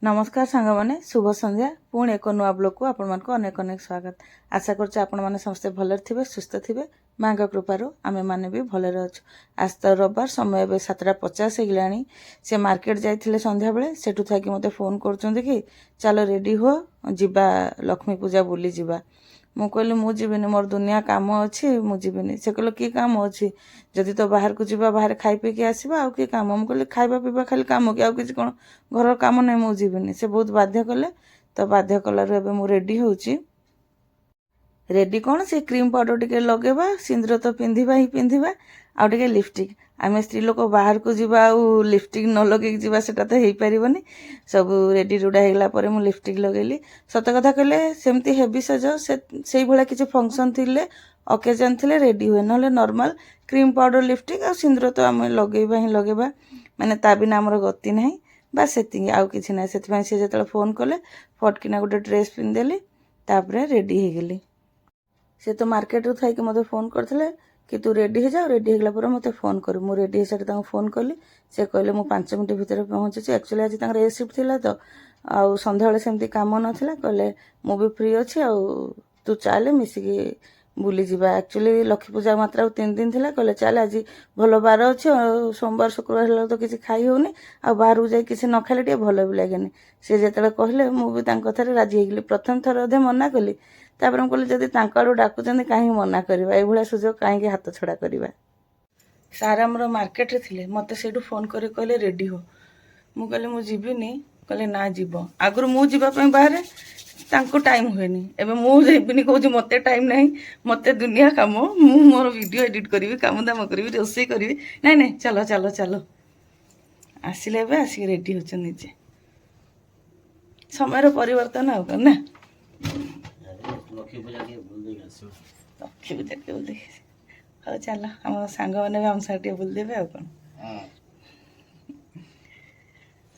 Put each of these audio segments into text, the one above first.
नमस्कार सांग मैंने शुभ संध्या पुणी एक नुआ ब्लॉग को आपण मानक अनेक अनेक स्वागत। आशा करछे आपण माने समस्ते भलर थिबे सुस्थ थिबे माँ कृपारू आमे माने भी भलर अच्छु। आज तो रविवार समय ए 7:50 होगलानी। से मार्केट जाइथिले संध्या बेले सेठु थाकी मते फोन करछन्ते कि चलो रेडी हो जिबा लक्ष्मी पूजा बुली जिबा। मु कहली मु जीविनी मोर दुनिया काम अच्छी मु जीविनी। से कहलो कि काम अच्छी जदि तो बाहर को जीवा बाहर खाई पी के आसवा आउ कि काम। मु कहली खाइबा पीवा खाली काम कि आउ किछि कोन घर काम नै मु जीविनी। से बहुत बाध्य कले तो बाध्य कलारु एबे मु रेडी होउची। रेडी कौन से क्रीम पाउडर टिके लगेबा सिंदूर तो पिंधिबा ही पिंधिबा आउ टिके लिपस्टिक। आमे स्त्री लोक बाहर को जीवा आउ लिपस्टिक न लगे जीवा सेटा तो हेई परिबनी। सब रेडी रुडा हेगला परे मु लिपस्टिक लगेली। सत कथा कहले सेमती हेवी सज से भला किछि फंक्शन थिले ओकेजन थिले रेडी हुए नले नॉर्मल क्रीम पाउडर लिपस्टिक आ सिंदूर तो आमे लगेबा ही लगेबा माने ता बिना हमर गति नाही बस सेतिंग आउ किछि नाही। सेति से जेतले फोन कले फटकिना गोटे ड्रेस पिंदेली तापरे रेडी हे गेली। से तो मार्केट रू थाई कि मते फोन करथिले कि तू रेडी हो जाओ रेडी हेगला पर मते फोन कर। मु रेडी हेसारी तांको फोन कली। से कहले मु 5 मिनिट भितर पहुंचुची। एक्चुअली आज तांकर ए शिफ्ट थिला तो आउ संध्या बेले सेमती काम नथिला। कहले मु भी फ्री अछि आउ तू चाले मिसिकी बुली जिबा। एक्चुअली लक्ष्मी पूजा मात्र 3 दिन थिला। कहले चल आज भलो बार अछि सोमवार शुक्रवार हेला तो किछि खाई होनी आ बाहर जाई किछि न खाले टे भलो भी लागेनी। से जेतले कहले मु भी तांको कथारे राजी हेगली। प्रथम थर अधे मना कली तापर हम कहली जदि तांको आडू डाकुचंदी काहे मना करबा ए भला सुजोग काहे हाथ छडा करबा। सारा हमर मार्केट रे थिले मते सेडू फोन करे कहले रेडी हो। मु कहले मु जीबिनी कहले ना जीवो आगुर मु जीवा पय बाहर तांको टाइम हुएनी एबे मु जेबिनी कहूची मते टाइम नाही मते दुनिया काम मु मोर वीडियो एडिट करिवि काम दाम करिवि रोसई करिवि नाही नाही चलो चलो चलो आसिले एबे आसी रेडी होचन निजे समय परिवर्तन हो ना। लक्ष्मी पूजा के बोल देगा सो लक्ष्मी पूजा के बोल दे हो चलो हम सांग माने हम साथे बोल देबे आ कोन। हां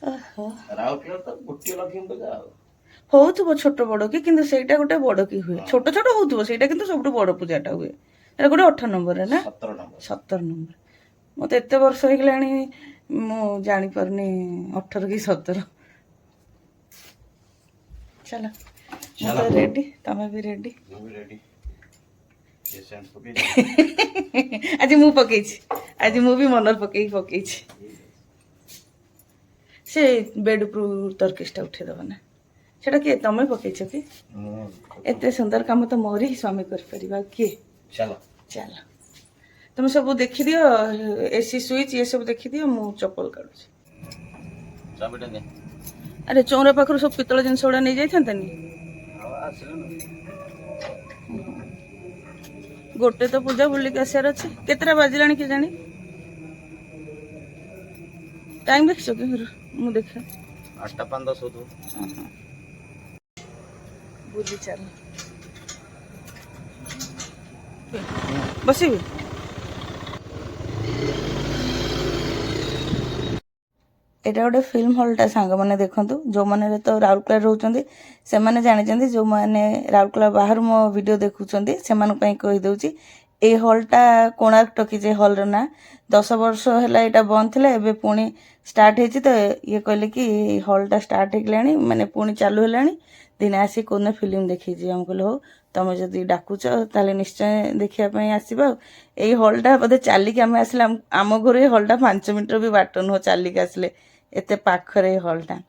ओहो राउरकेला तो गोटी लक्ष्मी पूजा होउथबो छोट बड़ कि किंतु सेटा गोटे बड़ की हुए छोट छोट होउथबो सेटा किंतु सबटु बड़ पूजाटा हुए। एटा गोटे 18 नंबर रे ना 17 नंबर मते एते वर्ष हो गलानी मु जानि परनी 18 कि 17। चलो चलो रेडी तमे भी रेडी मैं भी रेडी ये सेंट पके आज मु पकेछि आज मु भी मनर पकेछि से बेड प्रूफ तर्किस्टा उठे दबा ना सेटा के तमे पकेछ कि एते सुंदर काम तो मोर ही स्वामी कर परिबा के। चलो चलो तुम सब देखि दियो एसी स्विच ये सब देखि दियो मु चप्पल काढु चाबिटा दे अरे चौरा पाखर सब पितल जिनस गुड़ा नहीं जाइथांता नी गोटे तो पूजा बुलिक आसार अच्छे केतरा बाजिलानी के जानी टाइम देखियो कि मु देखा 8:15 होतो बुली चल बसिबी एटा गोटे फिल्म हॉलटा सांग मैंने देखु जो मैंने तो राउरकेला रोचंदी से माने जानी जो मैंने राउरकेला बाहर मो वीडियो देखुचंदी से कही दउची ए हॉलटा कोणार्क टॉकीज हॉल ना 10 वर्ष है यहाँ बंद थी एबे पुणी स्टार्ट होती तो ये कहले कि हॉलटा स्टार्ट होगलानी माने पुणी चालू है दिने आसी कोने फिल्म देखी जी हम कहले हो तुम जदि डाकुच ताले निश्चय देखिया आसवा। यही हॉलटा बोधे चलिक आम आसले आम घर हॉलटा 5 मिनिट भी बाट नुह चलिक आसले एते पाखरे हॉलटा।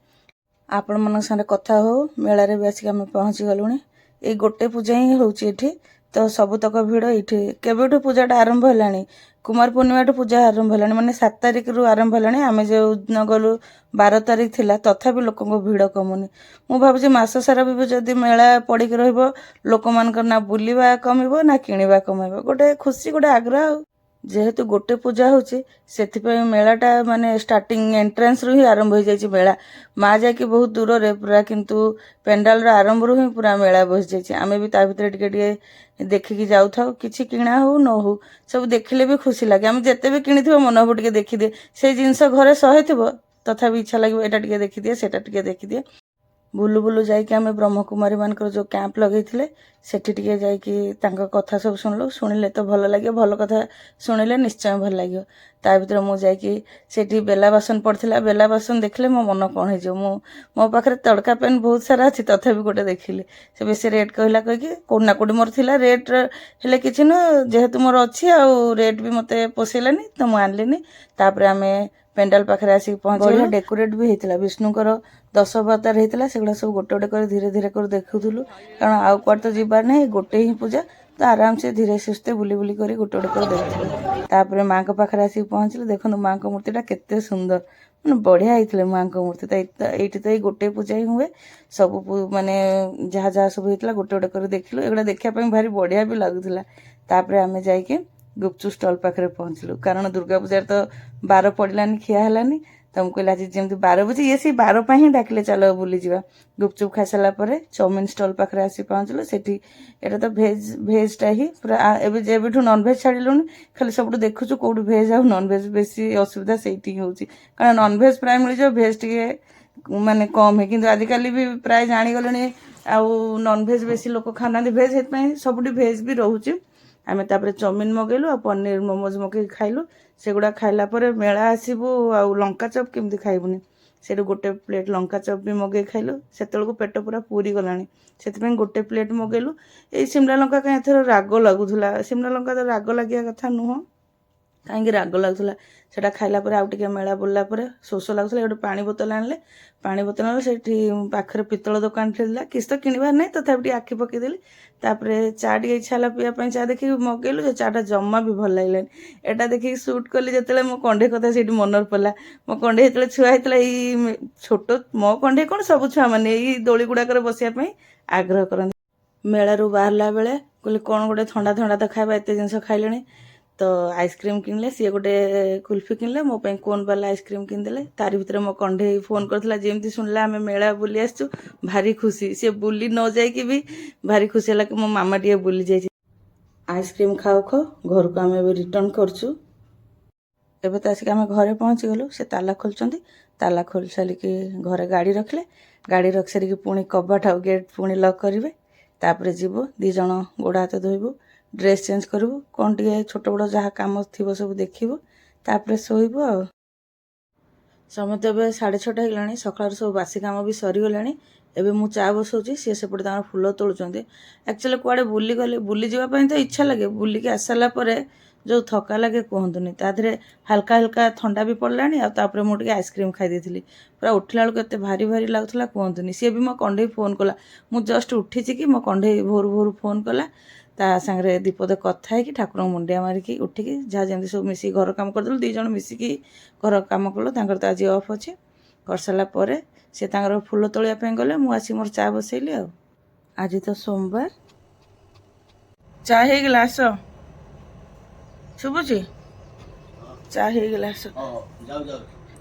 आपण मन सारे कथा हो मेला रे भी आसिक आम पहुँची गलुणी। ये गोटे पूजा ही होची एठी तो सबुतक भिड़ ये केबेठू पूजाटा आरंभ है कुमार पूर्णिमा पूजा आरंभ है माने 7 तारिख रु आरंभ है आम जो दिन गलु 12 तारिख थिला तथापि लोक भिड़ कमुनी। मु भावुची मास सारा भी जदि मेला पड़िक रहिबो लोक मानकर ना बुलिबा कमिबो ना किनिबा कमिबो गोटे खुशी गोटे आग्रह जेहेतु गोटे पूजा होची सेथिपय मेलाटा माने स्टार्टिंग एंट्रेंस रु ही आरंभ हो जाइछि मेला माँ जाकि बहुत दूर रे पूरा किंतु पेंडाल रो आरंभ रु ही पूरा मेला बस जाइछि। आमे भी ता भितर टिके टिके देखिकी जाउ थाउ किछि किणा हो न हो सब देखिले भी खुशी लागे। आमे जते भी किनिथिबो मन हो टिके देखि दे से जिंस घरे सहे थिबो तथापि इच्छा लागिबो एटा टिके देखि दिए सेटा टिके देखि दिए ବୁଲୁ ବୁଲୁ ଯାଇକି ଆମେ ବ୍ରହ୍ମକୁମାରୀ ମାନଙ୍କର ଯେଉଁ କ୍ୟାମ୍ପ ଲଗେଇଥିଲେ ସେଠି ଟିକେ ଯାଇକି ତାଙ୍କ କଥା ସବୁ ଶୁଣିଲୁ। ଶୁଣିଲେ ତ ଭଲ ଲାଗିବ, ଭଲ କଥା ଶୁଣିଲେ ନିଶ୍ଚୟ ଭଲ ଲାଗିବ। ତା ଭିତରେ ମୁଁ ଯାଇକି ସେଠି ବେଲା ବାସନ ପଡ଼ିଥିଲା, ବେଲା ବାସନ ଦେଖିଲେ ମୋ ମନ କ'ଣ ହେଇଯିବ। ମୋ ପାଖରେ ତଡ଼କା ପେନ୍ ବହୁତ ସାରା ଅଛି, ତଥାପି ଗୋଟେ ଦେଖିଲି। ସେ ବେଶୀ ରେଟ୍ କହିଲା କହିକି କେଉଁଠି ନା କେଉଁଠି ମୋର ଥିଲା ରେଟ୍ ହେଲେ କିଛି ନୁହଁ, ଯେହେତୁ ମୋର ଅଛି ଆଉ ରେଟ୍ ବି ମୋତେ ପୋଷେଇଲାନି ତ ମୁଁ ଆଣିଲିନି। ତାପରେ ଆମେ ପେଣ୍ଡାଲ ପାଖରେ ଆସିକି ପହଞ୍ଚିଗଲୁ। ଡେକୋରେଟ୍ ବି ହେଇଥିଲା, ବିଷ୍ଣୁଙ୍କର 10 ଅବତାର ହେଇଥିଲା। ସେଗୁଡ଼ା ସବୁ ଗୋଟେ ଗୋଟେ କରି ଧୀରେ ଧୀରେ କରି ଦେଖୁଥିଲୁ, କାରଣ ଆଉ କୁଆଡ଼େ ତ ଯିବାର ନାହିଁ, ଗୋଟେ ହିଁ ପୂଜା, ତ ଆରାମସେ ଧୀରେ ସୁସ୍ଥେ ବୁଲି ବୁଲି କରି ଗୋଟେ ଗୋଟେ କରି ଦେଖୁଥିଲୁ। ତାପରେ ମାଙ୍କ ପାଖରେ ଆସିକି ପହଞ୍ଚିଲୁ। ଦେଖନ୍ତୁ ମାଙ୍କ ମୂର୍ତ୍ତିଟା କେତେ ସୁନ୍ଦର, ମାନେ ବଢ଼ିଆ ହେଇଥିଲେ ମାଙ୍କ ମୂର୍ତ୍ତି। ଏଇଠି ତ ଏଇ ଗୋଟେ ପୂଜା ହିଁ ହୁଏ, ସବୁ ମାନେ ଯାହା ଯାହା ସବୁ ହେଇଥିଲା ଗୋଟେ ଗୋଟେ କରି ଦେଖିଲୁ। ଏଗୁଡ଼ା ଦେଖିବା ପାଇଁ ଭାରି ବଢ଼ିଆ ବି ଲାଗୁଥିଲା। ତାପରେ ଆମେ ଯାଇକି ଗୁପଚୁପ୍ ଷ୍ଟଲ୍ ପାଖରେ ପହଞ୍ଚିଲୁ, କାରଣ ଦୁର୍ଗା ପୂଜାରେ ତ ବାର ପଡ଼ିଲାନି, ଖିଆ ହେଲାନି। ତ ମୁଁ କହିଲି ଆଜି ଯେମିତି ବାର ବୁଝି, ଇଏ ସେଇ ବାର ପାଇଁ ହିଁ ଡାକିଲେ ଚାଲ ବୁଲିଯିବା। ଗୁପଚୁପ୍ ଖାଇସାରିଲା ପରେ ଚାଉମିନ ଷ୍ଟଲ୍ ପାଖରେ ଆସି ପହଞ୍ଚିଲୁ। ସେଠି ଏଇଟା ତ ଭେଜ୍ଟା ହିଁ ପୁରା, ଯେବେଠୁ ନନଭେଜ୍ ଛାଡ଼ିଲୁଣି ଖାଲି ସବୁଠୁ ଦେଖୁଛୁ କେଉଁଠୁ ଭେଜ୍ ଆଉ ନନଭେଜ୍, ବେଶୀ ଅସୁବିଧା ସେଇଠି ହିଁ ହେଉଛି। କାରଣ ନନଭେଜ୍ ପ୍ରାୟ ମିଳିଯିବ, ଭେଜ୍ ଟିକେ ମାନେ କମ୍ ହୁଏ। କିନ୍ତୁ ଆଜିକାଲି ବି ପ୍ରାୟ ଜାଣିଗଲେଣି ଆଉ ନନଭେଜ୍ ବେଶୀ ଲୋକ ଖାଉନାହାନ୍ତି, ଭେଜ୍, ସେଥିପାଇଁ ସବୁଠି ଭେଜ୍ ବି ରହୁଛି। ଆମେ ତାପରେ ଚାଉମିନ ମଗେଇଲୁ ଆଉ ପନିର ମୋମୋଜ ମଗେଇକି ଖାଇଲୁ। ସେଗୁଡ଼ା ଖାଇଲା ପରେ ମେଳା ଆସିବୁ ଆଉ ଲଙ୍କା ଚପ୍ କେମିତି ଖାଇବୁନି, ସେଇଠୁ ଗୋଟେ ପ୍ଲେଟ୍ ଲଙ୍କା ଚପ୍ ବି ମଗେଇ ଖାଇଲୁ। ସେତେବେଳକୁ ପେଟ ପୁରା ପୁରି ଗଲାଣି, ସେଥିପାଇଁ ଗୋଟେ ପ୍ଲେଟ୍ ମଗେଇଲୁ। ଏଇ ସିମଲା ଲଙ୍କା କାହିଁ ଏଥର ରାଗ ଲାଗୁଥିଲା, ସିମଲା ଲଙ୍କା ତ ରାଗ ଲାଗିବା କଥା ନୁହଁ, କାହିଁକି ରାଗ ଲାଗୁଥିଲା। ସେଟା ଖାଇଲା ପରେ ଆଉ ଟିକେ ମେଳା ବୁଲିଲା ପରେ ଶୋଷ ଲାଗୁଥିଲା। ଗୋଟେ ପାଣି ବୋତଲ ଆଣିଲେ, ପାଣି ବୋତଲ ଆଣିଲେ ସେଠି ପାଖରେ ପିତ୍ତଳ ଦୋକାନ ଥିଲା, କିଛି ତ କିଣିବାର ନାହିଁ, ତଥାପି ଟିକେ ଆଖି ପକେଇଦେଲି। ତାପରେ ଚା ଟିକେ ଇଚ୍ଛା ହେଲା ପିଇବା ପାଇଁ, ଚା ଦେଖିକି ମଗେଇଲୁ। ସେ ଚାଟା ଜମା ବି ଭଲ ଲାଗିଲାନି। ଏଟା ଦେଖିକି ସୁଟ୍ କଲି ଯେତେବେଳେ ମୋ କଣ୍ଢେଇ କଥା ସେଇଠି ମନରେ ପଡ଼ିଲା। ମୋ କଣ୍ଢେଇ ଯେତେବେଳେ ଛୁଆ ହେଇଥିଲା, ଏଇ ଛୋଟ ମୋ କଣ୍ଢେଇ କ'ଣ, ସବୁ ଛୁଆମାନେ ଏଇ ଦୋଳି ଗୁଡ଼ାକରେ ବସିବା ପାଇଁ ଆଗ୍ରହ କରନ୍ତି। ମେଳାରୁ ବାହାରିଲା ବେଳେ କହିଲି କ'ଣ ଗୋଟେ ଥଣ୍ଡା ଥଣ୍ଡା ତ ଖାଇବା, ଏତେ ଜିନିଷ ଖାଇଲେଣି। ତ ଆଇସ୍କ୍ରିମ୍ କିଣିଲେ, ସିଏ ଗୋଟେ କୁଲ୍ଫି କିଣିଲେ, ମୋ ପାଇଁ କୋନ୍ ବାଲା ଆଇସ୍କ୍ରିମ୍ କିଣିଦେଲେ। ତାରି ଭିତରେ ମୋ କଣ୍ଢେଇ ଫୋନ୍ କରିଥିଲା, ଯେମିତି ଶୁଣିଲା ଆମେ ମେଳା ବୁଲି ଆସିଛୁ ଭାରି ଖୁସି। ସିଏ ବୁଲି ନ ଯାଇକି ବି ଭାରି ଖୁସି ହେଲା କି ମୋ ମାମା ଟିକେ ବୁଲି ଯାଇଛି। ଆଇସ୍କ୍ରିମ୍ ଖାଉ ଖାଉ ଘରକୁ ଆମେ ଏବେ ରିଟର୍ନ କରୁଛୁ। ଏବେ ତ ଆସିକି ଆମେ ଘରେ ପହଞ୍ଚିଗଲୁ। ସେ ତାଲା ଖୋଲିଛନ୍ତି, ତାଲା ଖୋଲି ସାରିକି ଘରେ ଗାଡ଼ି ରଖିଲେ, ଗାଡ଼ି ରଖି ସାରିକି ପୁଣି କବାଟ ଆଉ ଗେଟ୍ ପୁଣି ଲକ୍ କରିବେ। ତାପରେ ଯିବୁ, 2 ଜଣ ଗୋଡ଼ ହାତ ଧୋଇବୁ, ଡ୍ରେସ୍ ଚେଞ୍ଜ କରିବୁ, କ'ଣ ଟିକେ ଛୋଟ ବଡ଼ ଯାହା କାମ ଥିବ ସବୁ ଦେଖିବୁ, ତାପରେ ଶୋଇବୁ ଆଉ। ସମୟ ତ ଏବେ 6:30 ହେଇଗଲାଣି, ସକାଳର ସବୁ ବାସି କାମ ବି ସରିଗଲାଣି। ଏବେ ମୁଁ ଚା ବସାଉଛି, ସିଏ ସେପଟେ ତାଙ୍କର ଫୁଲ ତୋଳୁଛନ୍ତି। ଆକ୍ଚୁଆଲି କୁଆଡ଼େ ବୁଲିଯିବା ପାଇଁ ତ ଇଚ୍ଛା ଲାଗେ, ବୁଲିକି ଆସିସାରିଲା ପରେ ଯେଉଁ ଥକା ଲାଗେ କୁହନ୍ତୁନି। ତା ଦେହରେ ହାଲକା ହାଲକା ଥଣ୍ଡା ବି ପଡ଼ିଲାଣି, ଆଉ ତାପରେ ମୁଁ ଟିକେ ଆଇସ୍କ୍ରିମ୍ ଖାଇ ଦେଇଥିଲି। ପୁରା ଉଠିଲା ବେଳକୁ ଏତେ ଭାରି ଭାରି ଲାଗୁଥିଲା କୁହନ୍ତୁନି। ସିଏ ବି ମୋ କଣ୍ଢେଇ ଫୋନ୍ କଲା, ମୁଁ ଜଷ୍ଟ ଉଠିଛି କି ମୋ କଣ୍ଢେଇ ଭୋରୁ ଭୋରୁ ଫୋନ୍ କଲା। ତା ସାଙ୍ଗରେ ଦୀପଦ କଥା ହେଇକି ଠାକୁରଙ୍କୁ ମୁଣ୍ଡିଆ ମାରିକି ଉଠିକି ଯାହା ଯେମିତି ସବୁ ମିଶିକି ଘର କାମ କରିଦେଲୁ। 2 ଜଣ ମିଶିକି ଘର କାମ କଲୁ, ତାଙ୍କର ତ ଆଜି ଅଫ୍ ଅଛି। କରିସାରିଲା ପରେ ସେ ତାଙ୍କର ଫୁଲ ତୋଳିବା ପାଇଁ ଗଲେ, ମୁଁ ଆସି ମୋର ଚା ବସେଇଲି ଆଉ। ଆଜି ତ ସୋମବାର। ଚା ହେଇଗଲା, ଆସ। ଶୁଭୁଛି? ଚା ହେଇଗଲା, ଆସ।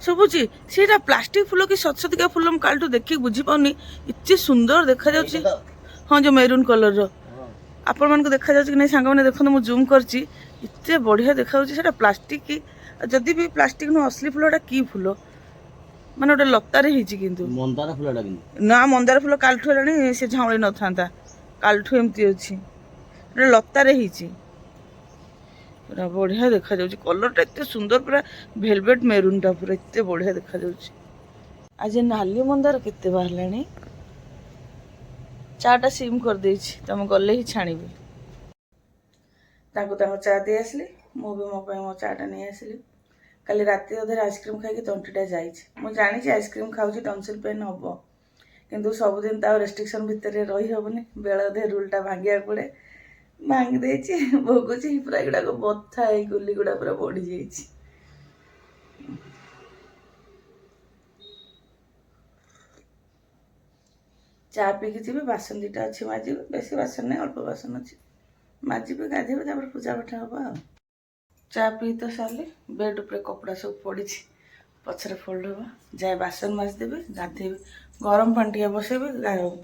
ଶୁଭୁଛି? ସେଇଟା ପ୍ଲାଷ୍ଟିକ ଫୁଲ କି ସତସତିକା ଫୁଲ, ମୁଁ କାଲିଠୁ ଦେଖିକି ବୁଝିପାରୁନି। ଏତେ ସୁନ୍ଦର ଦେଖାଯାଉଛି। ହଁ, ଯେଉଁ ମେରୁନ୍ କଲରର। ଆପଣମାନଙ୍କୁ ଦେଖାଯାଉଛି କି ନାହିଁ ସାଙ୍ଗମାନେ ଦେଖନ୍ତୁ, ମୁଁ ଜୁମ୍ କରିଛି, ଏତେ ବଢ଼ିଆ ଦେଖାଯାଉଛି। ସେଇଟା ପ୍ଲାଷ୍ଟିକ କି, ଯଦି ବି ପ୍ଲାଷ୍ଟିକ ନୁହଁ ଅସଲି ଫୁଲଟା କି ଫୁଲ, ମାନେ ଗୋଟେ ଲତାରେ ହେଇଛି। କିନ୍ତୁ ମନ୍ଦାର ଫୁଲଟା, କିନ୍ତୁ ନା, ମନ୍ଦାର ଫୁଲ କାଲିଠୁ ହେଲାଣି, ସେ ଝାଉଁଳି ନଥାନ୍ତା। କାଲିଠୁ ଏମିତି ଅଛି, ଗୋଟେ ଲତାରେ ହେଇଛି। ପୁରା ବଢ଼ିଆ ଦେଖାଯାଉଛି, କଲରଟା ଏତେ ସୁନ୍ଦର, ପୁରା ଭେଲଭେଟ୍ ମେରୁନଟା, ପୁରା ଏତେ ବଢ଼ିଆ ଦେଖାଯାଉଛି। ଆଜି ନାଲି ମନ୍ଦାର କେତେ ବାହାରିଲାଣି। ଚାଟା ସିମ୍ କରିଦେଇଛି, ତମେ ଗଲେ ହିଁ ଛାଣିବି। ତାଙ୍କୁ ତାଙ୍କ ଚା ଦେଇ ଆସିଲି, ମୁଁ ବି ମୋ ପାଇଁ ମୋ ଚାଟା ନେଇ ଆସିଲି। କାଲି ରାତି ଅଧରେ ଆଇସ୍କ୍ରିମ୍ ଖାଇକି ତଣ୍ଟିଟା ଯାଇଛି। ମୁଁ ଜାଣିଛି ଆଇସ୍କ୍ରିମ୍ ଖାଉଛି ଟନସିଲ୍ ପେନ୍ ହେବ, କିନ୍ତୁ ସବୁଦିନ ତ ଆଉ ରେଷ୍ଟ୍ରିକ୍ସନ୍ ଭିତରେ ରହିହେବନି, ବେଳେ ଅଧେ ରୁଲ୍ଟା ଭାଙ୍ଗିବାକୁ ପଡ଼େ। ଭାଙ୍ଗି ଦେଇଛି, ଭୋଗୁଛି। ପୁରା ଏଗୁଡ଼ାକ ବଥା ହେଇ ଗୁଲି ଗୁଡ଼ା ପୁରା ବଢ଼ିଯାଇଛି। ଚା ପିଇକି ଯିବି, ବାସନ 2ଟା ଅଛି ମାଜିବି, ବେଶୀ ବାସନ ନାହିଁ, ଅଳ୍ପ ବାସନ ଅଛି, ମାଜିବି, ଗାଧୋଇବି, ତାପରେ ପୂଜା ପାଠ ହେବ ଆଉ। ଚା ପିଇ ତ ସାରିଲି, ବେଡ୍ ଉପରେ କପଡ଼ା ସବୁ ପଡ଼ିଛି, ପଛରେ ଫୋଲ୍ଡ ହେବ। ଯାଏ ବାସନ ମାଜିଦେବି, ଗାଧୋଇବି, ଗରମ ପାଣି ଟିକେ ବସେଇବି।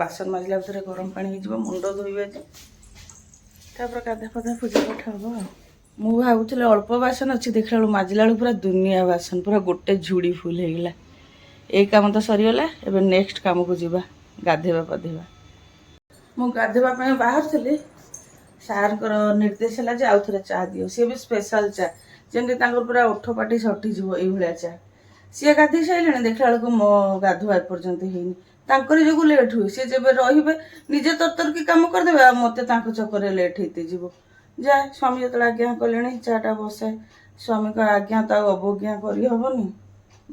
ବାସନ ମାଜିଲା ଭିତରେ ଗରମ ପାଣି ହେଇଯିବ, ମୁଣ୍ଡ ଧୋଇବି ଆଜି, ତାପରେ ଗାଧା ପାଧା ପୂଜା ପାଠ ହେବ ଆଉ। ମୁଁ ଭାବୁଥିଲି ଅଳ୍ପ ବାସନ ଅଛି, ଦେଖିଲା ବେଳକୁ ମାଜିଲା ବେଳକୁ ପୁରା ଦୁନିଆ ବାସନ, ପୁରା ଗୋଟେ ଝୁଡ଼ି ଫୁଲ୍ ହେଇଗଲା। ଏଇ କାମ ତ ସରିଗଲା, ଏବେ ନେକ୍ସଟ କାମକୁ ଯିବା। ଗାଧୋଇବା ପାଧୋଇବା। ମୁଁ ଗାଧୋଇବା ପାଇଁ ବାହାରିଥିଲି, ସାର୍ଙ୍କର ନିର୍ଦ୍ଦେଶ ହେଲା ଯେ ଆଉ ଥରେ ଚା ଦିଅ, ସିଏ ବି ସ୍ପେଶାଲ ଚା, ଯେମିତି ତାଙ୍କର ପୁରା ଓଠ ପାଟି ସଟିଯିବ ଏଇଭଳିଆ ଚା। ସିଏ ଗାଧୋଇ ସାରିଲେଣି, ଦେଖିଲା ବେଳକୁ ମୋ ଗାଧୁଆ ଏପର୍ଯ୍ୟନ୍ତ ହେଇନି। ତାଙ୍କରି ଯୋଗୁଁ ଲେଟ୍ ହୁଏ। ସିଏ ଯେବେ ରହିବେ ନିଜେ ତରତରକି କାମ କରିଦେବେ, ଆଉ ମୋତେ ତାଙ୍କ ଚକରରେ ଲେଟ୍ ହେଇତେ ଯିବ। ଯାଏ ସ୍ୱାମୀ ଯେତେବେଳେ ଆଜ୍ଞା କଲେଣି ଚାଟା ବସାଏ। ସ୍ୱାମୀଙ୍କ ଆଜ୍ଞା ତ ଆଉ ଅବଜ୍ଞା କରିହେବନି,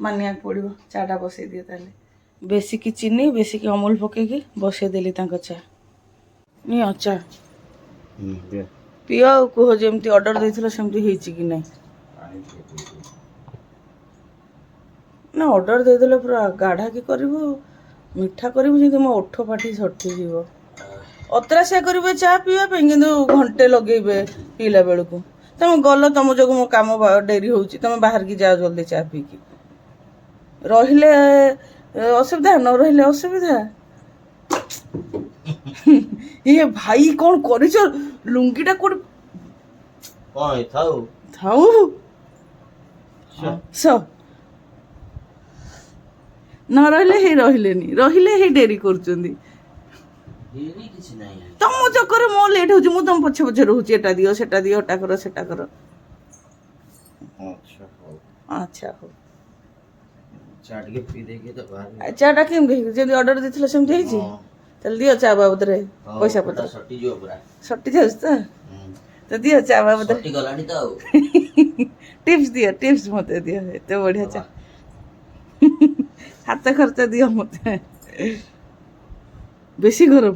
ମାନିବାକୁ ପଡ଼ିବ। ଚାଟା ବସେଇ ଦିଏ ତାହେଲେ। ବେଶିକି ଚିନି ବେଶିକି ଅମୁଲ ପକେଇକି ବସେଇଦେଲି ତାଙ୍କ ଚା। ନିଅ ଚା ପିଅ ଆଉ କୁହ ଯେମିତି ଅର୍ଡ଼ର ଦେଇଥିଲ ସେମିତି ହେଇଛି କି ନାହିଁ। ନା ଅର୍ଡ଼ର ଦେଇଦେଲେ ପୁରା ଗାଢ଼ା କି କରିବୁ, ମିଠା କରିବୁ ଯେମିତି ମୋ ଓଠ ପାଟି ସଟିଯିବ। ଅତରାସିଆ କରିବେ ଚା ପିଇବା ପାଇଁ, କିନ୍ତୁ ଘଣ୍ଟେ ଲଗେଇବେ ପିଇଲା ବେଳକୁ। ତମେ ଗଲ, ତମ ଯୋଗୁଁ ମୋ କାମ ଡେରି ହେଉଛି, ତମେ ବାହାରିକି ଯାଅ ଜଲ୍ଦି ଚା ପିଇକି। ରହିଲେ ଅସୁବିଧା, ନ ରହିଲେ ଅସୁବିଧା। ଇଏ ଭାଇ କ'ଣ କରିଛ? ଲୁଙ୍ଗିଟା କୋଉଠି ଥାଉ ନ ରହିଲେ ହେଇ ରହିଲେନି, ରହିଲେ ହେଇ ଡେରି କରୁଛନ୍ତି। ତମ ଚକରେ ମୋ ଲେଟ୍ ହଉଛି, ମୁଁ ତମ ପଛେ ପଛେ ରହୁଛି। ଏଟା ଦିଅ ସେଟା ଦିଅ, ଏଟା କର ସେଟା କର। ଆଚ୍ଛା ହଉ, ଚାଟା କେମିତି ହେଇଛି? ଯେମିତି ଅର୍ଡ଼ର ଦେଇଥିଲ ସେମିତି ହେଇଛି? ତାହେଲେ ଦିଅ ଚା ବାବଦରେ ପଇସା ପତ୍ର। ସଟି ଯାଉଛି ତ ଦିଅ ଚା ବାବଦରେ ଟିପ୍ସ ଦିଅ, ଟିପ୍ସ ମତେ ଦିଅ। ଏତେ ବଢିଆ ଚା, ହାତ ଖର୍ଚ୍ଚ ଦିଅ ମତେ। ବେଶୀ ଗରମ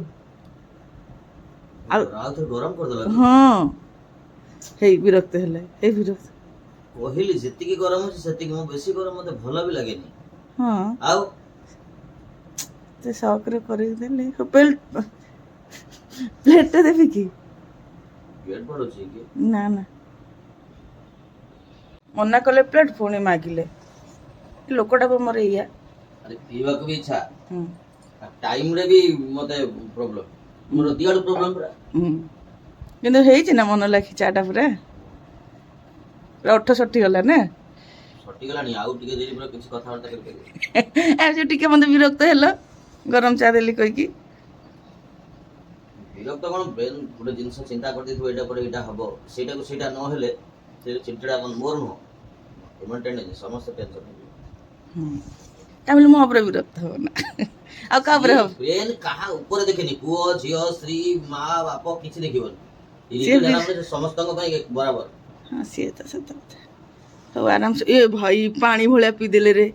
ଆଉ ହଁ, ହେଇ ବିରକ୍ତ ହେଲେ, ହେଇ ବିରକ୍ତ କହିଲି ଯେତିକି ଗରମ ଅଛି ସେତିକି, ମୁଁ ବେଶୀ ଗରମ ମତେ ଭଲ ବି ଲାଗେନି। ହଁ, ଆଉ ସେ ସକରେ କରିକି ଦେଲି। ପ୍ଲେଟଟା ଦେବି କି? ନା ନା, ମନା କଲେ ପ୍ଲେଟ, ପୁଣି ମାଗିଲେ। ଲୋକଟା ମୋର ଏଇଆ। ପିଇବାକୁ ବି ଇଚ୍ଛା, ଟାଇମରେ ବି ମତେ ପ୍ରୋବ୍ଲେମ, ମୋର ଦିଆଡୁ ପ୍ରୋବ୍ଲେମ ପୁରା। କିନ୍ତୁ ହେଇଛି ନା ମନ ଲାଖି ଚାଟା ପୁରା ଓଠ ସଟିଗଲା ନା? ସଟିଗଲାଣି, ଆଉ ଟିକେ ଦେରି ପୁରା କିଛି କଥାବାର୍ତ୍ତା କରିପାରିବି। ଆଉ ଯୋଉ ଟିକେ ମତେ ବିରକ୍ତ ହେଲ ଗରମ ଚା ଦେଲି କହିକି। ବିରକ୍ତ କ'ଣ, ବ୍ରେନ ଗୋଟେ ଜିନିଷ ଚିନ୍ତା କରିଦେଇଥିବ ଏଇଟା ପରେ ଏଇଟା ହବ, ସେଇଟାକୁ ସେଇଟା ନହେଲେ ସେ ଚିନ୍ତାଟା ମୋର ନୁହଁ, ସମସ୍ତେ ଟେନସନ ହେଇଯିବ। ତାହେଲେ ମୋ ଉପରେ ବିରକ୍ତ ହବ ନା, ଆଉ କାହା ଉପରେ ହବ? ବ୍ରେନ କାହା ଉପରେ ଦେଖେନି, ପୁଅ ଝିଅ ସ୍ତ୍ରୀ ମା ବାପ କିଛି ଦେଖିବନି, ସମସ୍ତଙ୍କ ପାଇଁ ବରାବର। ହଁ ସିଏ ତ ସତ କଥା। ହଉ ଆରାମସେ। ଏ ଭାଇ ପାଣି ଭଳିଆ ପିଇଦେଲେ ରେ।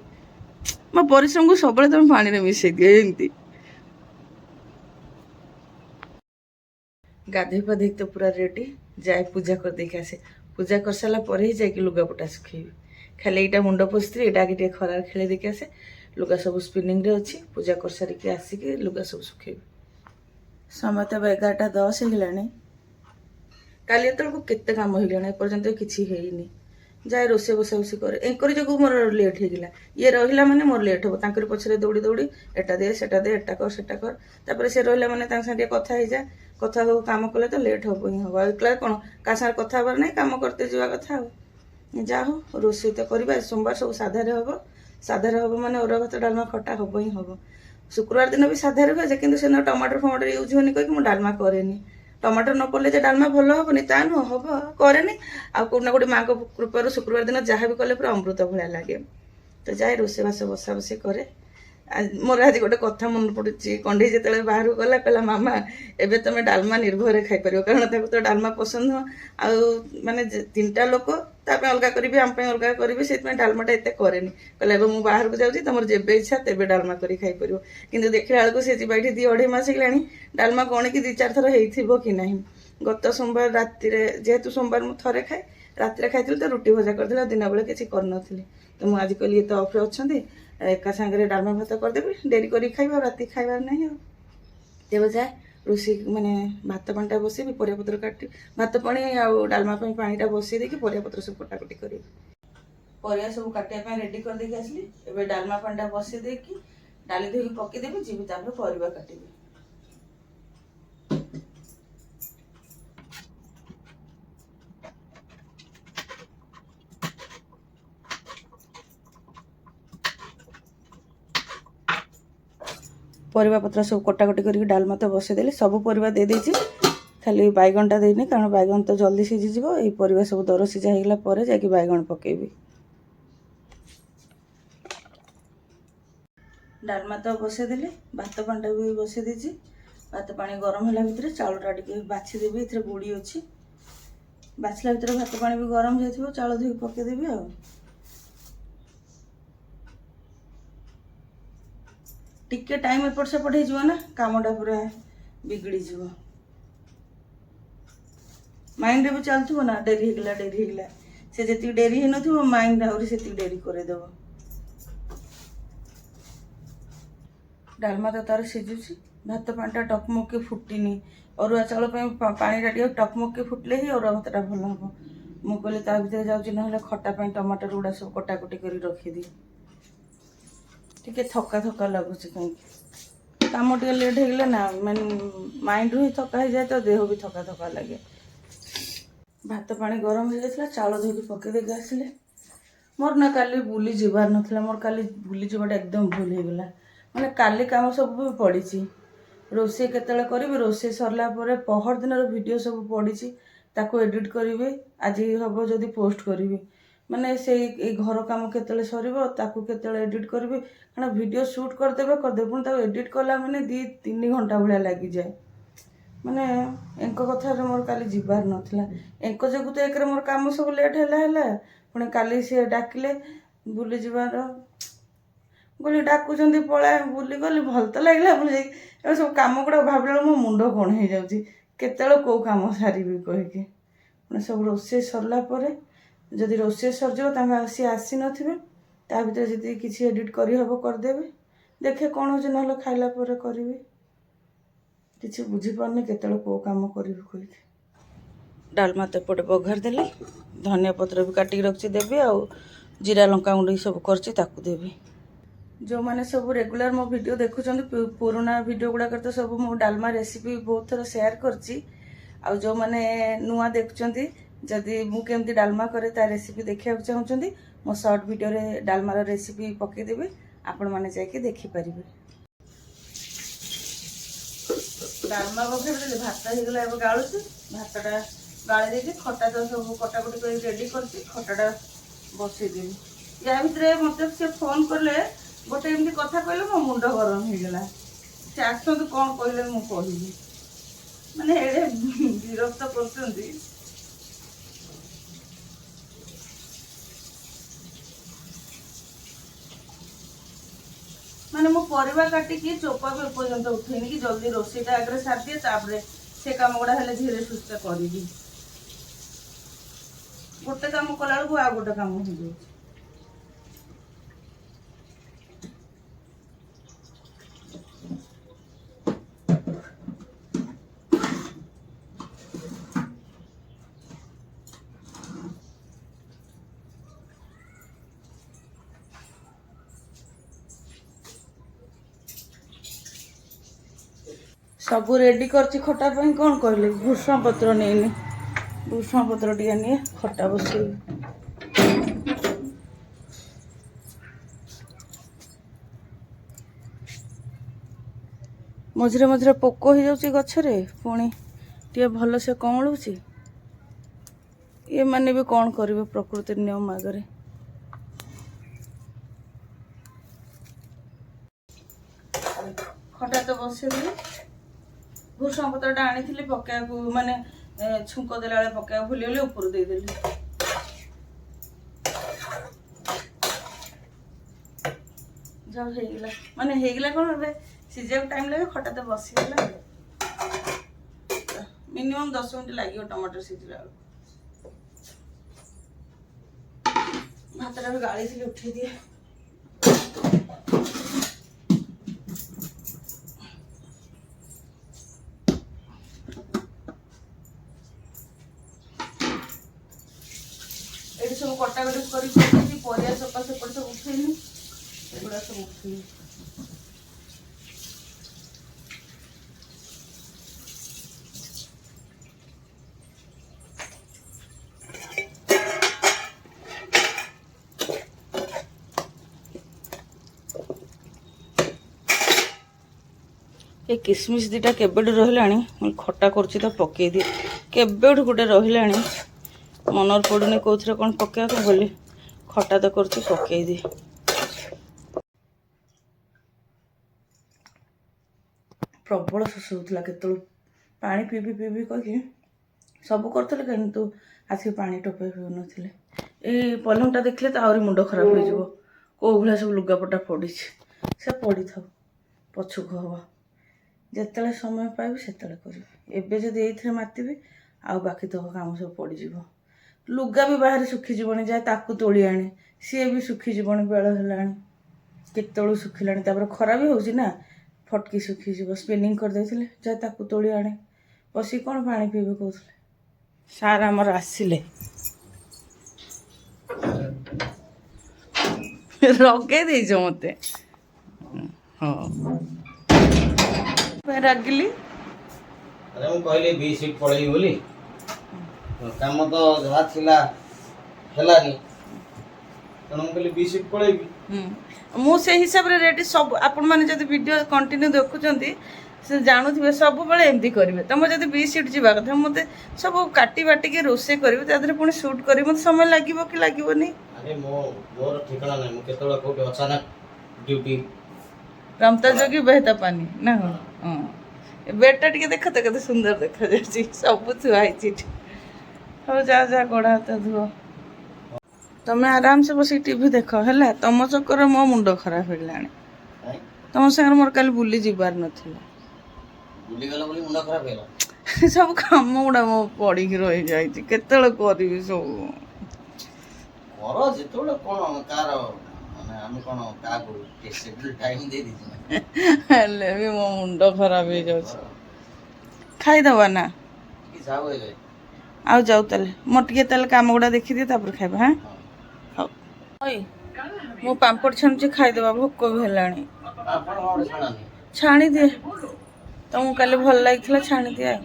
ମୋ ପରିଶ୍ରମକୁ ସବୁବେଳେ ତମେ ପାଣିରେ ମିଶେଇ ଦିଅ ଏମିତି। ଗାଧୋଇ ପାଧୋଇ ତ ପୁରା ରେଡ଼ି, ଯାଏ ପୂଜା କରିଦେଇକି ଆସେ। ପୂଜା କରିସାରିଲା ପରେ ହିଁ ଯାଇକି ଲୁଗାପଟା ଶୁଖେଇବି। ଖାଲି ଏଇଟା ମୁଣ୍ଡ ପୋଛିଥିଲି, ଏଇଟା ଆଗେ ଟିକେ ଖରାରେ ଖେଳି ଦେଇକି ଆସେ। ଲୁଗା ସବୁ ସ୍ପିନିଂରେ ଅଛି, ପୂଜା କରିସାରିକି ଆସିକି ଲୁଗା ସବୁ ଶୁଖେଇବି। ସମୟ ତ 11:10 ହେଇଗଲାଣି। କାଲି ଏତେବେଳକୁ କେତେ କାମ ହେଇଗଲାଣି, ଏପର୍ଯ୍ୟନ୍ତ କିଛି ହେଇନି। ଯାଏ ରୋଷେଇ ବସାବସି କରେ। ଏଙ୍କରି ଯୋଗୁଁ ମୋର ଲେଟ୍ ହେଇଗଲା। ଇଏ ରହିଲା ମାନେ ମୋର ଲେଟ୍ ହେବ। ତାଙ୍କରି ପଛରେ ଦୌଡ଼ି ଦୌଡ଼ି ଏଟା ଦେ ସେଟା ଦେ, ଏଟା କର ସେଟା କର। ତାପରେ ସେ ରହିଲା ମାନେ ତାଙ୍କ ସାଙ୍ଗେ ଟିକେ କଥା ହେଇଯା। କଥା ହଉ, କାମ କଲେ ତ ଲେଟ୍ ହବ ହିଁ ହବ। ଆଉ ଏକଲା କ'ଣ କାହା ସାଙ୍ଗରେ କଥା ହେବାର ନାହିଁ, କାମ କରତେ ଯିବା କଥା। ଆଉ ଯାହା ହଉ, ରୋଷେଇ ତ କରିବା। ସୋମବାର ସବୁ ସାଧାରେ ହବ। ସାଧାରେ ହବ ମାନେ ଅରୁଆ ଭାତ ଡାଲମା ଖଟା ହବ ହିଁ ହବ। ଶୁକ୍ରବାର ଦିନ ବି ସାଧାରେ ହୁଏ ଯେ, କିନ୍ତୁ ସେଦିନ ଟମାଟର ଫମାଟର ୟୁଜ୍ ହୁଏନି କହିକି ମୁଁ ଡାଲମା କରେନି। ଟମାଟର ନ ପଡ଼ିଲେ ଯେ ଡାଲମା ଭଲ ହବନି ତା ନୁହଁ, ହବ, କରେନି। ଆଉ କୋଉଠି ନା କୋଉଠି ମାଙ୍କ କୃପାରୁ ଶୁକ୍ରବାର ଦିନ ଯାହା ବି କଲେ ପୁରା ଅମୃତ ଭଳିଆ ଲାଗେ। ତ ଯାଏ ରୋଷେଇବାସ ବସାବସି କରେ। ମୋର ଆଜି ଗୋଟେ କଥା ମନେ ପଡୁଛି। କଣ୍ଢେଇ ଯେତେବେଳେ ବାହାରକୁ ଗଲା, କହିଲା ମାମା ଏବେ ତମେ ଡାଲମା ନିର୍ଭୟରେ ଖାଇପାରିବ, କାରଣ ତାକୁ ତ ଡାଲମା ପସନ୍ଦ ନୁହଁ। ଆଉ ମାନେ 3ଟା ଲୋକ, ତା ପାଇଁ ଅଲଗା କରିବି, ଆମ ପାଇଁ ଅଲଗା କରିବି, ସେଥିପାଇଁ ଡାଲମାଟା ଏତେ କରେନି। କହିଲା ଏବେ ମୁଁ ବାହାରକୁ ଯାଉଛି, ତମର ଯେବେ ଇଚ୍ଛା ତେବେ ଡାଲମା କରି ଖାଇପାରିବ। କିନ୍ତୁ ଦେଖିଲା ବେଳକୁ ସେ ଯିବା ଏଠି 2-2.5 ମାସ ହେଇଗଲାଣି, ଡାଲମା କ'ଣ କି 2-4 ଥର ହେଇଥିବ କି ନାହିଁ। ଗତ ସୋମବାର ରାତିରେ, ଯେହେତୁ ସୋମବାର ମୁଁ ଥରେ ଖାଏ, ରାତିରେ ଖାଇଥିଲି ତ ରୁଟି ଭଜା କରିଥିଲି, ଆଉ ଦିନ ବେଳେ କିଛି କରିନଥିଲି। ତ ମୁଁ ଆଜି କହିଲି ଇଏ ତ ଅଫ୍ରେ ଅଛନ୍ତି, ଏକା ସାଙ୍ଗରେ ଡାଲମା ଭାତ କରିଦେବି, ଡେରି କରିକି ଖାଇବା, ଆଉ ରାତି ଖାଇବାର ନାହିଁ। ଆଉ ତେବେ ଯାଏ ରୋଷେଇ ମାନେ ଭାତ ପାଣିଟା ବସେଇବି, ପରିବାପତ୍ର କାଟି, ଭାତ ପାଣି ଆଉ ଡାଲମା ପାଇଁ ପାଣିଟା ବସେଇ ଦେଇକି ପରିବାପତ୍ର ସବୁ କଟାକଟି କରିବି। ପରିବା ସବୁ କାଟିବା ପାଇଁ ରେଡ଼ି କରିଦେଇକି ଆସିଲି। ଏବେ ଡାଲମା ପାଣିଟା ବସେଇ ଦେଇକି ଡାଲି ଧୋଇକି ପକେଇଦେବି, ଯିବି ତାପରେ ପରିବା କାଟିବି। ପରିବା ପତ୍ର ସବୁ କଟାକଟି କରିକି ଡାଲମା ତ ବସେଇଦେଲି। ସବୁ ପରିବା ଦେଇଦେଇଛି, ଖାଲି ବାଇଗଣଟା ଦେଇନି କାରଣ ବାଇଗଣ ତ ଜଲ୍ଦି ସିଝିଯିବ। ଏଇ ପରିବା ସବୁ ଦର ସିଝା ହେଇଗଲା ପରେ ଯାଇକି ବାଇଗଣ ପକେଇବି। ଡାଲମା ତ ବସେଇଦେଲି, ଭାତ ପାଣିଟା ବି ବସେଇ ଦେଇଛି। ଭାତ ପାଣି ଗରମ ହେଲା ଭିତରେ ଚାଉଳଟା ଟିକେ ବାଛିଦେବି। ଏଥିରେ ଗୁଡ଼ି ଅଛି, ବାଛିଲା ଭିତରେ ଭାତ ପାଣି ବି ଗରମ ହେଇଥିବ, ଚାଉଳ ଧୋଇକି ପକେଇଦେବି ଆଉ। ଟିକେ ଟାଇମ୍ ଏପଟ ସେପଟ ହେଇଯିବ ନା, କାମଟା ପୁରା ବିଗିଡ଼ିଯିବ। ମାଇଣ୍ଡରେ ବି ଚାଲୁଥିବ ନା, ଡେରି ହେଇଗଲା। ସେ ଯେତିକି ଡେରି ହେଇନଥିବ ମାଇଣ୍ଡ ଆହୁରି ସେତିକି ଡେରି କରେଇଦେବ। ଡାଲମା ତ ତାର ସିଝୁଛି, ଭାତ ପାଣିଟା ଟକମକି ଫୁଟିନି। ଅରୁଆ ଚାଉଳ ପାଇଁ ପାଣିଟା ଟିକେ ଟକମକି ଫୁଟିଲେ ହିଁ ଅରୁଆ ଭାତଟା ଭଲ ହେବ। ମୁଁ କହିଲି ତା ଭିତରେ ଯାଉଛି ନହେଲେ ଖଟା ପାଇଁ ଟମାଟର ଗୁଡ଼ା ସବୁ କଟାକଟି କରି ରଖିଦିଏ। ଟିକେ ଥକା ଥକା ଲାଗୁଛି କାହିଁକି, କାମ ଟିକେ ଲେଟ୍ ହେଇଗଲେ ନା ମାଇଣ୍ଡରୁ ହିଁ ଥକା ହେଇଯାଏ, ତ ଦେହ ବି ଥକା ଥକା ଲାଗେ। ଭାତ ପାଣି ଗରମ ହେଇଯାଇଥିଲା, ଚାଉଳ ଧୋଇକି ପକେଇ ଦେଇକି ଆସିଲେ। ମୋର ନା କାଲି ବୁଲି ଯିବାର ନଥିଲା, ମୋର କାଲି ବୁଲି ଯିବାଟା ଏକଦମ ଭୁଲ ହେଇଗଲା। ମାନେ କାଲି କାମ ସବୁ ବି ପଡ଼ିଛି। ରୋଷେଇ କେତେବେଳେ କରିବି, ରୋଷେଇ ସରିଲା ପରେ ପହର ଦିନର ଭିଡ଼ିଓ ସବୁ ପଡ଼ିଛି, ତାକୁ ଏଡ଼ିଟ୍ କରିବି। ଆଜି ହେବ ଯଦି ପୋଷ୍ଟ କରିବି। ମାନେ ଏଇ ଘର କାମ କେତେବେଳେ ସରିବ, ତାକୁ କେତେବେଳେ ଏଡ଼ିଟ୍ କରିବି। କାରଣ ଭିଡ଼ିଓ ସୁଟ୍ କରିଦେବେ ପୁଣି ତାକୁ ଏଡ଼ିଟ୍ କଲା ମାନେ 2-3 ଘଣ୍ଟା ଭଳିଆ ଲାଗିଯାଏ। ମାନେ ଏଙ୍କ କଥାରେ ମୋର କାଲି ଯିବାର ନଥିଲା। ଏଙ୍କ ଯୋଗୁଁ ତ ଏକରେ ମୋର କାମ ସବୁ ଲେଟ୍ ହେଲା। ପୁଣି କାଲି ସିଏ ଡାକିଲେ ବୁଲି ଯିବାର, ବୋଲି ଡାକୁଛନ୍ତି ପଳାଏ, ବୁଲିଗଲି। ଭଲ ତ ଲାଗିଲା ବୁଲି ଯାଇକି। ଏବେ ସବୁ କାମ ଗୁଡ଼ାକ ଭାବିଲା ବେଳକୁ ମୋ ମୁଣ୍ଡ କଣ ହେଇଯାଉଛି, କେତେବେଳେ କେଉଁ କାମ ସାରିବି କହିକି। ପୁଣି ସବୁ ରୋଷେଇ ସରିଲା ପରେ, ଯଦି ରୋଷେଇ ସରିଯିବ ତାଙ୍କ ସିଏ ଆସିନଥିବେ, ତା ଭିତରେ ଯଦି କିଛି ଏଡ଼ିଟ୍ କରିହେବ କରିଦେବି। ଦେଖେ କ'ଣ ହେଉଛି, ନହେଲେ ଖାଇଲା ପରେ କରିବି। କିଛି ବୁଝିପାରୁନି କେତେବେଳେ କେଉଁ କାମ କରିବି କହିକି। ଡାଲମା ତ ଏପଟେ ବଘାରି ଦେଲି, ଧନିଆ ପତ୍ର ବି କାଟିକି ରଖିଛି ଦେବି, ଆଉ ଜିରା ଲଙ୍କା ଗୁଣ୍ଡ ସବୁ କରିଛି ତାକୁ ଦେବି। ଯେଉଁମାନେ ସବୁ ରେଗୁଲାର ମୋ ଭିଡ଼ିଓ ଦେଖୁଛନ୍ତି, ପୁରୁଣା ଭିଡ଼ିଓ ଗୁଡ଼ାକରେ ତ ସବୁ ମୁଁ ଡାଲମା ରେସିପି ବହୁତ ଥର ସେୟାର କରିଛି। ଆଉ ଯେଉଁମାନେ ନୂଆ ଦେଖୁଛନ୍ତି, ଯଦି ମୁଁ କେମିତି ଡାଲମା କରେ ତା ରେସିପି ଦେଖିବାକୁ ଚାହୁଁଛନ୍ତି, ମୋ ସର୍ଟ ଭିଡ଼ିଓରେ ଡାଲମାର ରେସିପି ପକାଇଦେବି, ଆପଣମାନେ ଯାଇକି ଦେଖିପାରିବେ। ଡାଲମା ବଘାରିଦେଲି, ଭାତ ହେଇଗଲା, ଏବେ ଗାଳୁଛି। ଭାତଟା ଗାଳି ଦେଇକି ଖଟା ତ ସବୁ କଟାକଟି କରି ରେଡ଼ି କରିଛି, ଖଟାଟା ବସେଇଦେବି। ୟା ଭିତରେ ମୋତେ ସେ ଫୋନ୍ କଲେ, ଗୋଟେ ଏମିତି କଥା କହିଲେ ମୋ ମୁଣ୍ଡ ଗରମ ହେଇଗଲା। ସେ ଆସନ୍ତୁ କ'ଣ କହିଲେ ମୁଁ କହିବି, ମାନେ ଏଡ଼େ ବିରକ୍ତ କରୁଛନ୍ତି। ମାନେ ମୁଁ ପରିବା କାଟିକି ଚୋପା ବି ଏପର୍ଯ୍ୟନ୍ତ ଉଠେଇନି, କି ଜଲ୍ଦି ରୋଷେଇଟା ଆଗରେ ସାରିଦିଏ, ତାପରେ ସେ କାମ ଗୁଡ଼ା ହେଲେ ଧୀରେ ସୁସ୍ଥେ କରିବି। ଗୋଟେ କାମ କଲା ବେଳକୁ ଆଉ ଗୋଟେ କାମ ହେଇଯାଉଛି। ସବୁ ରେଡ଼ି କରିଛି ଖଟା ପାଇଁ। କ'ଣ କହିଲେ, ଭୃଷଣ ପତ୍ର ନେଇନି, ଭୃଷଣ ପତ୍ର ଟିକେ ନିଏ, ଖଟା ବସେଇବି। ମଝିରେ ମଝିରେ ପୋକ ହେଇଯାଉଛି ଗଛରେ, ପୁଣି ଟିକେ ଭଲସେ କଅଁଳୁଛି। ଏମାନେ ବି କ'ଣ କରିବେ ପ୍ରକୃତିର ନିୟମ ଆଗରେ। ଖଟା ତ ବସେଇଦେଲି। ଭୃଷଣ ପତ୍ରଟା ଆଣିଥିଲି ପକାଇବାକୁ, ମାନେ ଛୁଙ୍କ ଦେଲା ବେଳେ ପକାଇବାକୁ ଭୁଲିଗଲି, ଉପରୁ ଦେଇଦେଲି। ଯାଉ ହେଇଗଲା, ମାନେ ହେଇଗଲା କ'ଣ, ଏବେ ସିଝିବାକୁ ଟାଇମ୍ ଲାଗେ, ଖଟା ତ ବସିଗଲା। ମିନିମମ୍ 10 ମିନିଟ୍ ଲାଗିବ ଟମାଟର ସିଝିଲା ବେଳକୁ। ଭାତଟା ବି ଗାଳିଥିଲି, ଉଠେଇ ଦିଏ। ଏଠି ସବୁ କଟାକଟି କରି ପକେଇଛି, ପରିବା ଚୋପା ସେପଟେ ସବୁ ଉଠେଇନି, ଏଗୁଡ଼ା ସବୁ ଉଠେଇନି। ଏ କିସମିସ୍ ଦୁଇଟା କେବେଠୁ ରହିଲାଣି ମୁଁ ଖଟା କରୁଛି ତ ପକେଇ ଦିଏ। କେବେଠୁ ଗୋଟେ ରହିଲାଣି ମନରେ ପଡ଼ୁନି କେଉଁଥିରେ କ'ଣ ପକେଇବାକୁ ବୋଲି ଖଟା ତ କରୁଛି ପକେଇ ଦିଏ। ପ୍ରବଳ ଶୋଷ ହେଉଥିଲା କେତେବେଳୁ ପାଣି ପିଇବି କହିକି ସବୁ କରୁଥିଲେ କିନ୍ତୁ ଆସିକି ପାଣି ଟୋପେ ପିଉନଥିଲେ। ଏଇ ପଲଂଟା ଦେଖିଲେ ତ ଆହୁରି ମୁଣ୍ଡ ଖରାପ ହେଇଯିବ। କେଉଁ ଭଳିଆ ସବୁ ଲୁଗାପଟା ପଡ଼ିଛି। ସେ ପଡ଼ିଥାଉ ପଛକୁ ହବ। ଯେତେବେଳେ ସମୟ ପାଇବି ସେତେବେଳେ କରିବି। ଏବେ ଯଦି ଏଇଥିରେ ମାତିବି ଆଉ ବାକି ତକ କାମ ସବୁ ପଡ଼ିଯିବ। ଲୁଗା ବି ବାହାରେ ଶୁଖିଯିବଣି ଯାଏ ତାକୁ ତୋଳି ଆଣେ ସିଏ ବି ଶୁଖିଯିବଣି ବେଳ ହେଲାଣି କେତେବେଳୁ ଶୁଖିଲାଣି। ତାପରେ ଖରା ବି ହେଉଛି ନା ଫଟକି ଶୁଖିଯିବ। ସ୍ପିନିଂ କରିଦେଇଥିଲେ ଯାଏ ତାକୁ ତୋଳି ଆଣେ। ବସିକି କ'ଣ ପାଣି ପିଇବି କହୁଥିଲେ। ସାର୍ ଆମର ଆସିଲେ ରଗେଇ ଦେଇଛ ମତେ। ହଁ ରାଗିଲି। ଆରେ ମୁଁ କହିଲି ବି ସିଟ୍ ପଳେଇବି ବୋଲି କାମ ତ ଯାହା ଥିଲା ହେଲାନି ତେଣୁ ମୁଁ କହିଲି ବି ସିଟ୍ ପଳେଇବି। ମୁଁ ସେଇ ହିସାବରେ ରେଡ଼ି ସବୁ। ଆପଣମାନେ ଯଦି ଭିଡ଼ିଓ କଣ୍ଟିନ୍ୟୁ ଦେଖୁଛନ୍ତି ସେ ଜାଣୁଥିବେ ସବୁବେଳେ ଏମିତି କରିବେ। ତମର ଯଦି ବି ସିଟ୍ ଯିବା କଥା ମୋତେ ସବୁ କାଟି ବାଟିକି ରୋଷେଇ କରିବେ ତା ଦେହରେ ପୁଣି ସୁଟ୍ କରିବେ। ମୋତେ ସମୟ ଲାଗିବ କି ଲାଗିବନି? ଆରେ ମୋର ଠିକଣା ନାହିଁ। ମୁଁ କେତେବେଳେ କୋଉଠି ଅଚାନକ ଡ୍ୟୁଟି ରମତା ଯୋଗୀ ବେହତା ପାନି ନା ହଁ। ବେଡଟା ଟିକେ ଦେଖ ତ କେତେ ସୁନ୍ଦର ଦେଖାଯାଉଛି। ସବୁ ଥୁଆ ହେଇଛି ଏଠି। ହଉ ଯାଅ ଗୋଡ଼ ହାତ ଧୁଅ। ତମେ ଆରାମସେ ବସିକି ଟିଭି ଦେଖ ହେଲା। ତମ ଚକ୍କରରେ ମୋ ମୁଣ୍ଡ ଖରାପ ହେଇଗଲାଣି। ତମ ସାଙ୍ଗରେ ମୋର କାଲି ବୁଲି ଯିବାର ନଥିଲା। ବୁଲିଗଲ ବୋଲି ମୁଣ୍ଡ ଖରାପ ହେଇଗଲା। ସବୁ କାମ ଗୁଡ଼ା ମୋ ପଡ଼ିକି ରହିଯାଇଛି। କେତେବେଳେ କରିବି ସବୁ। କର ଯେତେବେଳେ କ'ଣ କାହାର ମାନେ ଆମେ କ'ଣ କାହାକୁ ଟାଇମ୍ ଦେଇ ଦେଇଛୁ ନା। ହେଲେ ବି ମୋ ମୁଣ୍ଡ ଖରାପ ହେଇଯାଉଛି। ଖାଇଦେବା ନା ଯାଉ ଏବେ ଆଉ ଯାଉ ତାହେଲେ ମୋର ଟିକେ ତାହେଲେ କାମ ଗୁଡ଼ା ଦେଖିଦିଏ ତାପରେ ଖାଇବା। ହଁ ହଉ ମୁଁ ପାମ୍ପଡ଼ ଛାଣୁଛି ଖାଇଦେବା। ଭୋକ ବି ହେଲାଣି। ଛାଣିଦିଏ ତମକୁ କାଲି ଭଲ ଲାଗିଥିଲା ଛାଣିଦିଏ ଆଉ।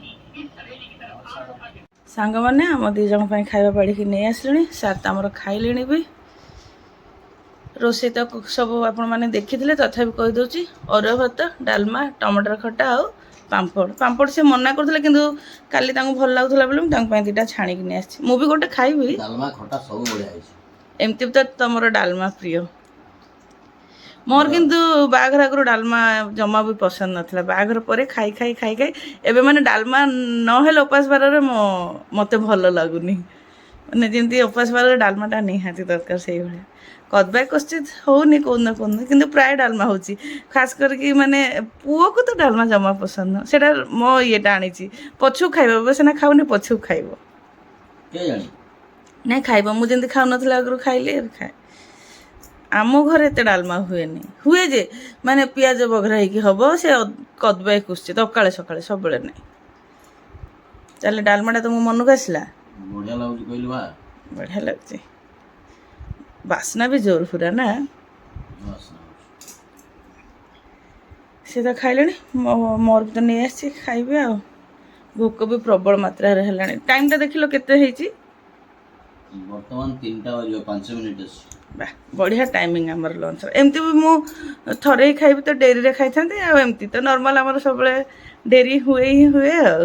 ସାଙ୍ଗମାନେ ଆମ 2 ଜଣ ପାଇଁ ଖାଇବା ବାଢ଼ିକି ନେଇ ଆସିଲେଣି। ସାର୍ ତ ଆମର ଖାଇଲେଣି ବି। ରୋଷେଇ ତ ସବୁ ଆପଣମାନେ ଦେଖିଥିଲେ ତଥାପି କହିଦେଉଛି। ଅରୁଆ ଭାତ ଡାଲମା ଟମାଟର ଖଟା ଆଉ ପାମ୍ପଡ଼ ସେ ମନା କରୁଥିଲେ କିନ୍ତୁ କାଲି ତାଙ୍କୁ ଭଲ ଲାଗୁଥିଲା ବୋଲି ମୁଁ ତାଙ୍କ ପାଇଁ 2ଟା ଛାଣିକି ନେଇ ଆସିଛି। ମୁଁ ବି ଗୋଟେ ଖାଇବି। ଡାଲମା ଖଟା ସବୁ ବଢ଼ିଆ ହେଇଛି। ଏମିତି ତ ତମର ଡାଲମା ପ୍ରିୟ। ମୋର କିନ୍ତୁ ବାହାଘର ଆଗରୁ ଡାଲମା ଜମା ବି ପସନ୍ଦ ନଥିଲା। ବାହାଘର ପରେ ଖାଇ ଏବେ ମାନେ ଡାଲମା ନହେଲେ ଉପାସ ବାରରେ ମୋତେ ଭଲ ଲାଗୁନି। ମାନେ ଯେମିତି ଉପାସ ବାରରେ ଡାଲମାଟା ନିହାତି ଦରକାର ସେଇଭଳିଆ। କଦବା କ୍ୱଚିତ ହେଉନି କୋଉଦିନ କିନ୍ତୁ ପ୍ରାୟ ଡାଲମା ହେଉଛି। ଖାସ୍ କରିକି ମାନେ ପୁଅକୁ ତ ଡାଲମା ଜମା ପସନ୍ଦ ନୁହଁ। ସେଇଟା ମୋ ଇଏଟା ଆଣିଛି ପଛକୁ ଖାଇବ। ଏବେ ସିନା ଖାଉନି ପଛକୁ ଖାଇବ। ନାଇଁ ଖାଇବ। ମୁଁ ଯେମିତି ଖାଉନଥିଲା ଆଗରୁ ଖାଇଲି ଏବେ ଖାଏ। ଆମ ଘରେ ଏତେ ଡାଲମା ହୁଏ ଯେ ମାନେ ପିଆଜ ବଘରା ହେଇକି ହବ। ସେ କଦବାଇ କୁଶ୍ଚିତ ସକାଳେ ସବୁବେଳେ ନାହିଁ। ତାହେଲେ ଡାଲମାଟା ତୁମ ମନକୁ ଆସିଲା? ବଢ଼ିଆ ଲାଗୁଛି କହିଲୁ ବା। ବଢ଼ିଆ ଲାଗୁଛି। ବାସ୍ନା ବି ଜୋର ପୁରା ନା। ସେ ତ ଖାଇଲେଣି ମୋର ବି ତ ନେଇ ଆସିଛି ଖାଇବି ଆଉ। ଭୋକ ବି ପ୍ରବଳ ମାତ୍ରାରେ ହେଲାଣି। ଟାଇମ୍ଟା ଦେଖିଲ କେତେ ହେଇଛି? ବର୍ତ୍ତମାନ 3ଟା ବାଜିବ 5 ମିନିଟ୍ ଅଛି। ବାଃ ବଢ଼ିଆ ଟାଇମିଂ ଆମର ଲଞ୍ଚର। ଏମିତି ବି ମୁଁ ଥରେ ହିଁ ଖାଇବି ତ ଡେରିରେ ଖାଇଥାନ୍ତି। ଆଉ ଏମିତି ତ ନର୍ମାଲ ଆମର ସବୁବେଳେ ଡେରି ହୁଏ ଆଉ।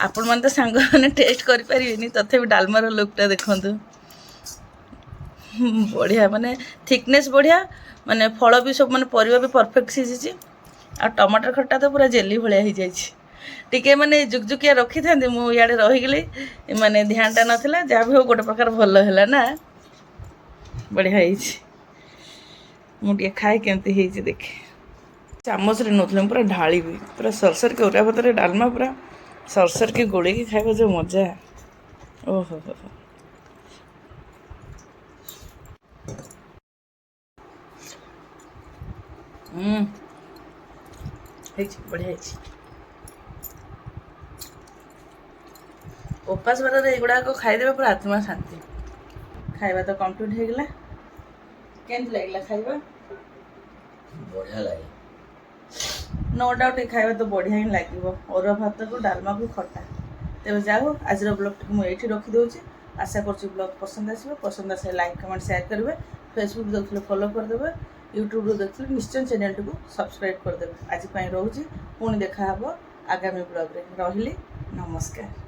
ଆପଣମାନେ ତ ସାଙ୍ଗମାନେ ଟେଷ୍ଟ କରିପାରିବେନି ତଥାପି ଡାଲମାର ଲୁକ୍ଟା ଦେଖନ୍ତୁ। ବଢ଼ିଆ ମାନେ ଥିକନେସ୍ ବଢ଼ିଆ। ମାନେ ଫଳ ବି ସବୁ ମାନେ ପରିବା ବି ପରଫେକ୍ଟ ସିଝିଛି। ଆଉ ଟମାଟର ଖଟା ତ ପୁରା ଜେଲି ଭଳିଆ ହେଇଯାଇଛି। ଟିକେ ମାନେ ଜୁକଜୁକିଆ ରଖିଥାନ୍ତି ମୁଁ ଇଆଡ଼େ ରହିଗଲି ମାନେ ଧ୍ୟାନଟା ନଥିଲା। ଯାହା ବି ହଉ ଗୋଟେ ପ୍ରକାର ଭଲ ହେଲା ନା। ବଢ଼ିଆ ହେଇଛି। ମୁଁ ଟିକେ ଖାଏ କେମିତି ହେଇଛି ଦେଖେ। ଚାମଚରେ ନଉଥିଲେ ମୁଁ ପୁରା ଢାଳିବି ପୁରା ସରସରକି ଅରୁଆ ଭାତରେ ଡାଲମା ପୁରା ସରସରକି ଗୋଳେଇକି ଖାଇବା ଯେଉଁ ମଜା। ଓହୋ ହେଇଛି ବଢ଼ିଆ ହେଇଛି। ଉପାସ ବାରରେ ଏଗୁଡ଼ାକ ଖାଇଦେବେ ପୁରା ଆତ୍ମା ଶାନ୍ତି। ଖାଇବା ତ କମ୍ପ୍ଲିଟ୍ ହେଇଗଲା। କେମିତି ଲାଗିଲା ଖାଇବା? ବଢ଼ିଆ ଲାଗେ। ନୋ ଡାଉଟ୍ ଏ ଖାଇବା ତ ବଢ଼ିଆ ହିଁ ଲାଗିବ। ଅରୁଆ ଭାତକୁ ଡାଲମାକୁ ଖଟା। ତେବେ ଯାଉ ଆଜିର ବ୍ଲଗ୍ଟିକୁ ମୁଁ ଏଇଠି ରଖିଦେଉଛି। ଆଶା କରୁଛି ବ୍ଲଗ୍ ପସନ୍ଦ ଆସିବ। ପସନ୍ଦ ଆସିଲେ ଲାଇକ୍ କମେଣ୍ଟ ସେୟାର କରିବେ। ଫେସବୁକ୍ ଦେଖୁଥିଲେ ଫଲୋ କରିଦେବେ। यूट्यूब देखते निश्चय चैनल टी सब्सक्राइब करदे। आज रोचे पुणी देखा आगामी ब्लॉग रे। रही नमस्कार।